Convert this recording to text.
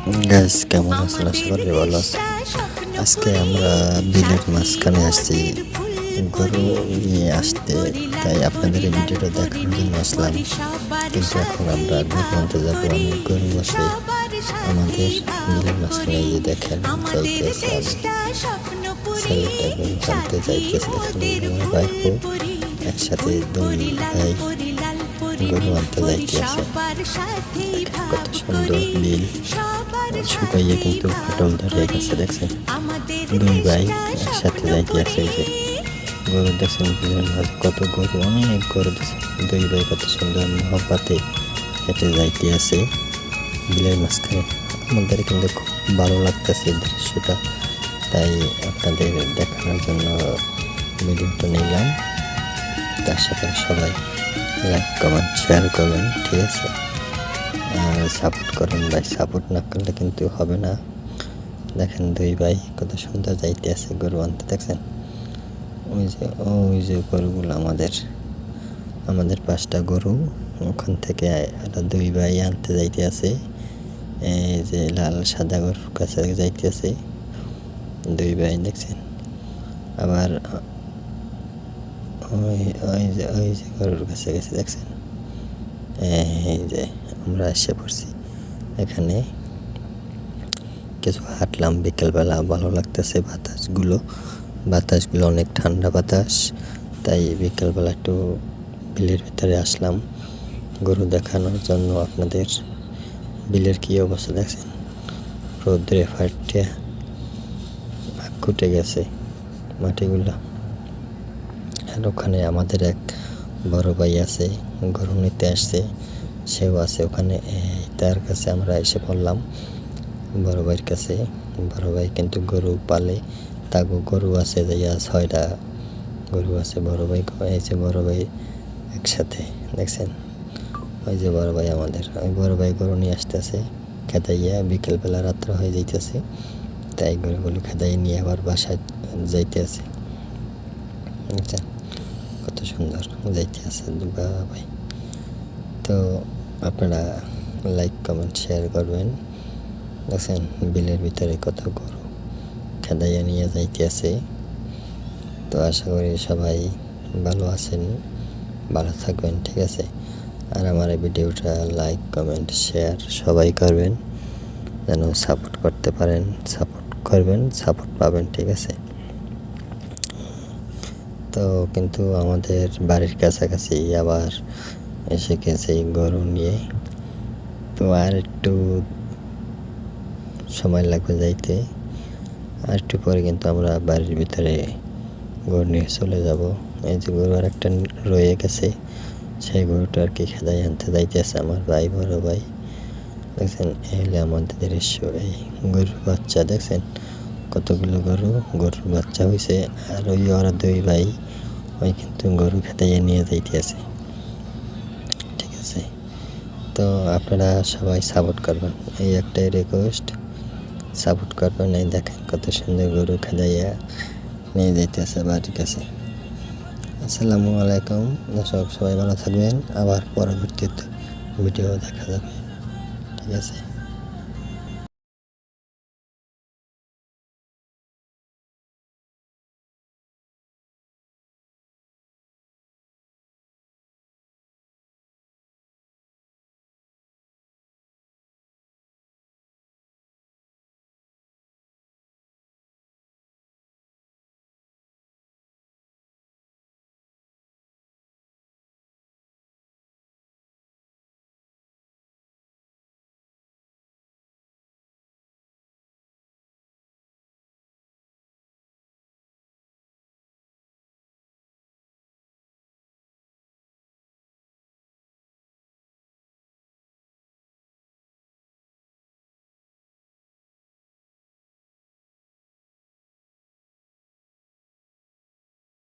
Guys কেমন আছেন? আশা করি ভালো আছেন। আজকে আমরা বিলের মাঝখানে আসছি গরু নিয়ে আসতে, তাই আপনাদের এই ভিডিওটা দেখানোর জন্য আসলাম। কিন্তু এখন আমরা গরু আনতে যাবো। অনেক গরু আসে আমাদের বিলের মাঝখানে, যে দেখেন যাইতেছে। আমি ছেলেটা গরু আনতে যাইতেছে, দেখেন আমার বাইকও একসাথে দুই ভাই গরু আনতে যাইতেছে। কত সুন্দর বিল, শুকাইয়ে কিন্তু ফাটল ধরে গেছে। দেখছেন দুই ভাই একসাথে যাইতে আছে। যে গরু দেখছেন বিলের মাঝে কত গরু, অনেক গরু দেখছেন। দুই ভাই কত সুন্দর মহব্বতে হেঁটে যাইতে আছে বিলের মাঝখানে। আমাদের কিন্তু খুব ভালো লাগতেছে দৃশ্যটা, তাই আপনাদের দেখানোর জন্য ভিডিওটা নিলাম। তার সাথে সবাই লাইক কমেন্ট শেয়ার করবেন, ঠিক আছে? আর সাপোর্ট করেন ভাই, সাপোর্ট না করলে কিন্তু হবে না। দেখেন দুই ভাই কত সুন্দর যাইতে আছে গরু আনতে। দেখছেন ওই যে গরুগুলো আমাদের 5টা গরু, ওখান থেকে দুই ভাই আনতে যাইতে আছে। এই যে লাল সাদা গরুর কাছে যাইতে আছে দুই ভাই, দেখছেন। আবার ওই যে গরুর কাছে গেছে, দেখছেন। এই যে আমরা এসে পড়ছি এখানে। কিছু হাঁটলাম বিকেলবেলা, ভালো লাগতেছে। বাতাসগুলো অনেক ঠান্ডা বাতাস, তাই বিকেলবেলা একটু বিলের ভিতরে আসলাম গরু দেখানোর জন্য আপনাদের। বিলের কি অবস্থা দেখছেন, রোদ্রে ফাটে ঘুটে গেছে মাটিগুলো। আর ওখানে আমাদের এক বড় ভাই আছে, গরু নিতে আসছে, সেও আছে ওখানে। তার কাছে আমরা এসে পড়লাম, বড় ভাইয়ের কাছে। বড় ভাই কিন্তু গরু পালে, তাগো গরু আছে যাইয়া 6টা গরু আছে। বড় ভাই এই যে বড় ভাই একসাথে, দেখছেন ওই যে বড় ভাই আমাদের। ওই বড় ভাই গরু নিয়ে আসতেছে খেদাইয়া। বিকেলবেলা রাত্র হয়ে যাইতেছে, তাই গরুগুলো খেদাই নিয়ে আবার বাসায় যাইতে আছে। বুঝছেন কত সুন্দর যাইতে আছে ভাই। তো আপনারা লাইক কমেন্ট শেয়ার করবেন। দেখছেন বিলের ভিতরে কত গরু খেদাইয়া নিয়ে যাইতে আছে। তো আশা করি সবাই ভালো আছেন, ভালো থাকবেন, ঠিক আছে? আর আমার এই ভিডিওটা লাইক কমেন্ট শেয়ার সবাই করবেন, যেন সাপোর্ট করতে পারেন। সাপোর্ট করবেন, সাপোর্ট পাবেন, ঠিক আছে? তো কিন্তু আমাদের বাড়ির কাছাকাছি আবার এসে গেছে গরু নিয়ে। তো আর একটু সময় লাগবে যাইতে, আর একটু পরে কিন্তু আমরা বাড়ির ভিতরে গরু নিয়ে চলে যাব। এই যে গরু আর একটা রয়ে গেছে, সেই গরুটা আর কি খেদাই আনতে যাইতেছে আমার ভাই, বড় ভাই। দেখছেন এই হলে আমাদের দৃশ্য। এই গরুর বাচ্চা দেখছেন কতগুলো গরুর বাচ্চা হয়েছে। আর ওই ওরা দুই ভাই ওই কিন্তু গরু খেদাইয়া নিয়ে যাইতেছে, ঠিক আছে? তো আপনারা সবাই সাপোর্ট করবেন, এই একটাই রিকোয়েস্ট, সাপোর্ট করবেন। এই দেখেন কত সুন্দর গরু খেদাইয়া নিয়ে যাইতেছে বাড়ির কাছে। আসসালামু আলাইকুম দর্শক, সবাই ভালো থাকবেন। আবার পরবর্তীতে ভিডিও দেখা যাবে, ঠিক আছে?